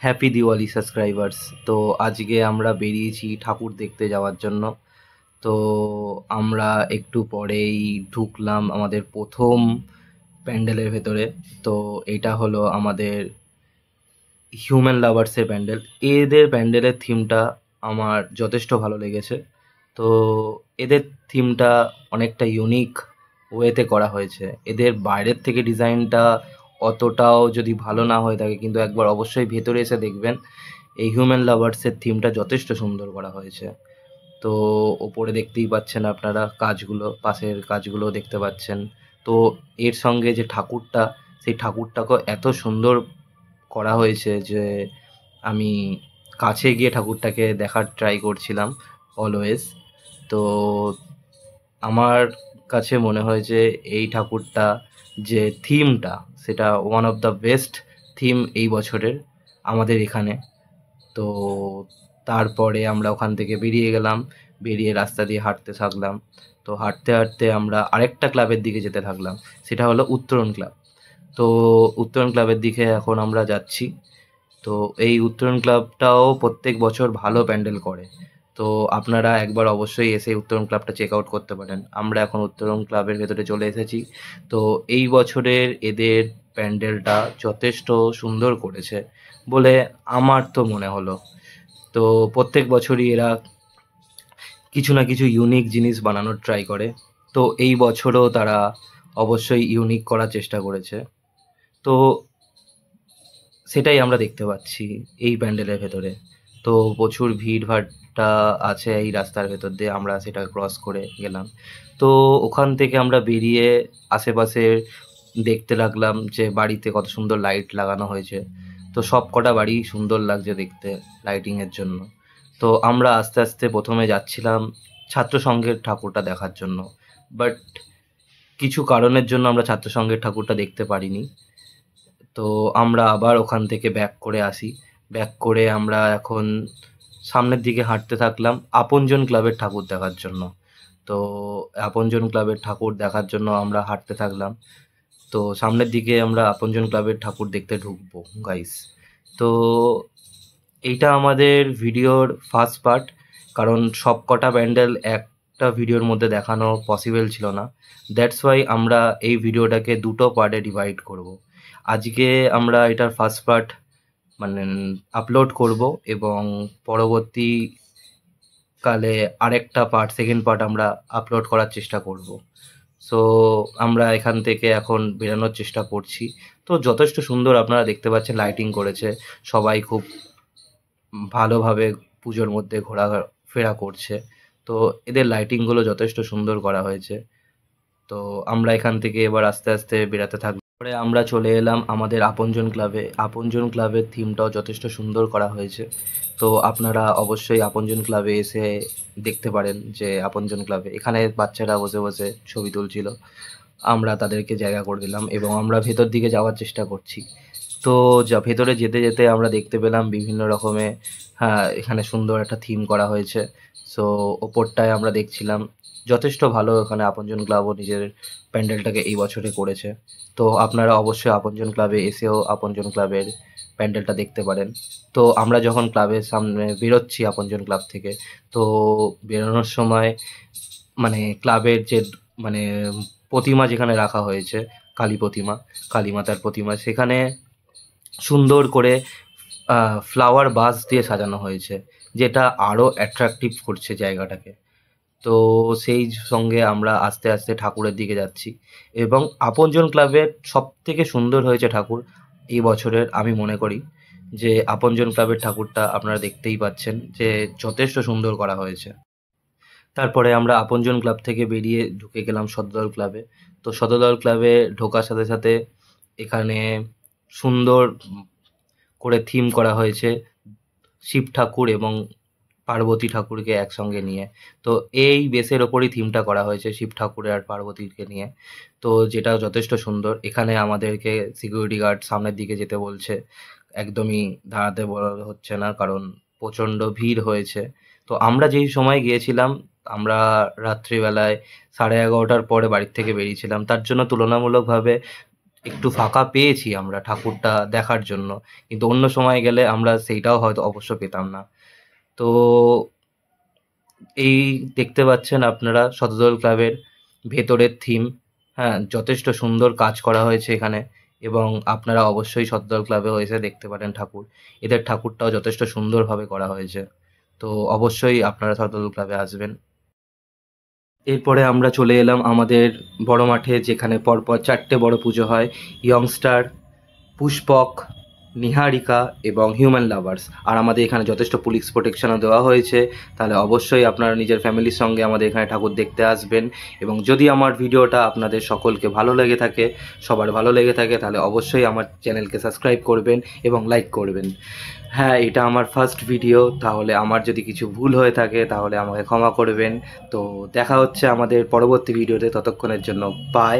Happy Diwali subscribers. তো আজকে আমরা বেরিয়েছি ঠাকুর দেখতে যাওয়ার জন্য। তো আমরা একটু পরেই ঢুকলাম আমাদের প্রথম প্যান্ডেলের ভেতরে। তো এটা হলো আমাদের হিউম্যান লাভার্সের প্যান্ডেল। এদের প্যান্ডেলের থিমটা আমার যথেষ্ট ভালো লেগেছে। তো এদের থিমটা অনেকটা ইউনিক ওয়েতে করা হয়েছে। এদের বাইরের থেকে ডিজাইনটা অতটাও যদি ভালো না হয়ে থাকে, কিন্তু একবার অবশ্যই ভেতরে এসে দেখবেন এই হিউম্যান লাভার্সের থিমটা যথেষ্ট সুন্দর করা হয়েছে। তো ওপরে দেখতেই পাচ্ছেন আপনারা কাজগুলো, পাশের কাজগুলো দেখতে পাচ্ছেন। তো এর সঙ্গে যে ঠাকুরটা, সেই ঠাকুরটাকেও এত সুন্দর করা হয়েছে যে আমি কাছে গিয়ে ঠাকুরটাকে দেখার ট্রাই করছিলাম অলওয়েজ। তো আমার কাছে মনে হয়েছে এই ঠাকুরটা যে থিমটা, সেটা one of the best theme এই বছরের আমাদের এখানে। তো তারপরে আমরা ওখান থেকে বেরিয়ে গেলাম, বেরিয়ে রাস্তা দিয়ে হাঁটতে থাকলাম। তো হাঁটতে হাঁটতে আমরা আরেকটা ক্লাবের দিকে যেতে থাকলাম, সেটা হলো উত্তরণ ক্লাব। তো উত্তরণ ক্লাবের দিকে এখন আমরা যাচ্ছি। তো এই উত্তরণ ক্লাবটাও প্রত্যেক বছর ভালো প্যান্ডেল করে। তো আপনারা একবার অবশ্যই এসে উত্তরণ ক্লাবটা চেক আউট করতে পারেন। আমরা এখন উত্তরণ ক্লাবের ভেতরে চলে এসেছি। তো এই বছরের এদের প্যান্ডেলটা যথেষ্ট সুন্দর করেছে বলে আমার তো মনে হলো। তো প্রত্যেক বছরই এরা কিছু না কিছু ইউনিক জিনিস বানানোর ট্রাই করে। তো এই বছরও তারা অবশ্যই ইউনিক করার চেষ্টা করেছে। তো সেটাই আমরা দেখতে পাচ্ছি এই প্যান্ডেলের ভেতরে। তো প্রচুর ভিড়ভাট্টা আছে এই রাস্তার ভেতর দিয়ে, আমরা সেটা ক্রস করে গেলাম। তো ওখান থেকে আমরা বেরিয়ে আশেপাশে দেখতে লাগলাম যে বাড়িতে কত সুন্দর লাইট লাগানো হয়েছে। তো সব কটা বাড়ি সুন্দর লাগছে দেখতে লাইটিংয়ের জন্য। তো আমরা আস্তে আস্তে প্রথমে যাচ্ছিলাম ছাত্র সংঘের ঠাকুরটা দেখার জন্য, বাট কিছু কারণের জন্য আমরা ছাত্র সংঘের ঠাকুরটা দেখতে পারিনি। তো আমরা আবার ওখান থেকে ব্যাক করে আসি। ব্যাক করে আমরা এখন সামনের দিকে হাঁটতে থাকলাম আপনজন ক্লাবের ঠাকুর দেখার জন্য। তো আপনজন ক্লাবের ঠাকুর দেখার জন্য আমরা হাঁটতে থাকলাম। তো সামনের দিকে আমরা আপনজন ক্লাবের ঠাকুর দেখতে ঢুকবো গাইস। তো এইটা আমাদের ভিডিওর ফার্স্ট পার্ট, কারণ সব কটা প্যান্ডেল একটা ভিডিওর মধ্যে দেখানো পসিবল ছিল না। দ্যাটস ওয়াই আমরা এই ভিডিওটাকে দুটো পার্টে ডিভাইড করব। আজকে আমরা এটার ফার্স্ট পার্ট মানে আপলোড করব, এবং পরবর্তীকালে আরেকটা পার্ট, সেকেন্ড পার্ট আমরা আপলোড করার চেষ্টা করব। সো আমরা এখান থেকে এখন বেরোনোর চেষ্টা করছি। তো যথেষ্ট সুন্দর আপনারা দেখতে পাচ্ছেন লাইটিং করেছে, সবাই খুব ভালোভাবে পুজোর মধ্যে ঘোরাফেরা করছে। তো এদের লাইটিংগুলো যথেষ্ট সুন্দর করা হয়েছে। তো আমরা এখান থেকে এবার আস্তে আস্তে বেরাতে থাকবো। পরে আমরা চলে এলাম আমাদের আপনজন ক্লাবে। আপনজন ক্লাবের থিমটাও যথেষ্ট সুন্দর করা হয়েছে। তো আপনারা অবশ্যই আপনজন ক্লাবে এসে দেখতে পারেন যে আপনজন ক্লাবে এখানে বাচ্চারা বসে বসে ছবি তুলছিল, আমরা তাদেরকে জায়গা করে দিলাম এবং আমরা ভেতর দিকে যাওয়ার চেষ্টা করছি। তো ভেতরে যেতে যেতে আমরা দেখতে পেলাম বিভিন্ন রকমের, হ্যাঁ, এখানে সুন্দর একটা থিম করা হয়েছে। সো ওপরটায় আমরা দেখছিলাম যথেষ্ট ভালো, এখানে আপনজন ক্লাবও নিজের প্যান্ডেলটাকে এই বছরে করেছে। তো আপনারা অবশ্যই আপনজন ক্লাবে এসেও আপনজন ক্লাবের প্যান্ডেলটা দেখতে পারেন। তো আমরা যখন ক্লাবের সামনে বেরোচ্ছি আপনজন ক্লাব থেকে, তো বেরোনোর সময় মানে ক্লাবের যে মানে প্রতিমা যেখানে রাখা হয়েছে, কালী প্রতিমা, কালী মাতার প্রতিমা, সেখানে সুন্দর করে ফ্লাওয়ার বাস দিয়ে সাজানো হয়েছে, যেটা আরও অ্যাট্রাকটিভ করছে জায়গাটাকে। তো সেই সঙ্গে আমরা আস্তে আস্তে ঠাকুরের দিকে যাচ্ছি, এবং আপনজন ক্লাবের সব থেকে সুন্দর হয়েছে ঠাকুর এই বছরের। আমি মনে করি যে আপনজন ক্লাবের ঠাকুরটা আপনারা দেখতেই পাচ্ছেন যে যথেষ্ট সুন্দর করা হয়েছে। তারপরে আমরা আপনজন ক্লাব থেকে বেরিয়ে ঢুকে গেলাম সদদল ক্লাবে। তো সদদল ক্লাবে ঢোকার সাথে সাথে এখানে সুন্দর করে থিম করা হয়েছে শিব ঠাকুর এবং পার্বতী ঠাকুরকে একসঙ্গে নিয়ে। তো এই বেসের ওপরই থিমটা করা হয়েছে শিব ঠাকুরের আর পার্বতীকে নিয়ে। তো যেটা যথেষ্ট সুন্দর। এখানে আমাদেরকে সিকিউরিটি গার্ড সামনের দিকে যেতে বলছে, একদমই দাঁড়াতে বলা হচ্ছে না, কারণ প্রচণ্ড ভিড় হয়েছে। তো আমরা যেই সময় গিয়েছিলাম, আমরা রাত্রিবেলায় 11:30টার পরে বাড়ির থেকে বেরিয়েছিলাম, তার জন্য তুলনামূলকভাবে একটু ফাঁকা পেয়েছি আমরা ঠাকুরটা দেখার জন্য, কিন্তু অন্য সময় গেলে আমরা সেইটাও হয়তো অবশ্য পেতাম না। তো এই দেখতে পাচ্ছেন আপনারা শতদল ক্লাবের ভেতরের থিম। হ্যাঁ, যথেষ্ট সুন্দর কাজ করা হয়েছে এখানে, এবং আপনারা অবশ্যই শতদল ক্লাবে এসে দেখতে পারেন ঠাকুর। এদের ঠাকুরটাও যথেষ্ট সুন্দরভাবে করা হয়েছে। তো অবশ্যই আপনারা শতদল ক্লাবে আসবেন। এরপরে আমরা চলে এলাম আমাদের বড় মাঠে, যেখানে পরপর 4টে বড় পুজো হয়: ইয়ংস্টার, পুষ্পক, নিহারিকা এবং হিউম্যান লাভার্স। আর আমাদের এখানে যথেষ্ট পুলিশ প্রোটেকশনও দেওয়া হয়েছে। তাহলে অবশ্যই আপনারা নিজের ফ্যামিলির সঙ্গে আমাদের এখানে ঠাকুর দেখতে আসবেন। এবং যদি আমার ভিডিওটা আপনাদের সকলকে ভালো লেগে থাকে, সবার ভালো লেগে থাকে, তাহলে অবশ্যই আমার চ্যানেলকে সাবস্ক্রাইব করবেন এবং লাইক করবেন। হ্যাঁ, এটা আমার ফার্স্ট ভিডিও, তাহলে আমার যদি কিছু ভুল হয়ে থাকে তাহলে আমাকে ক্ষমা করবেন। তো দেখা হচ্ছে আমাদের পরবর্তী ভিডিওতে, ততক্ষণের জন্য বাই।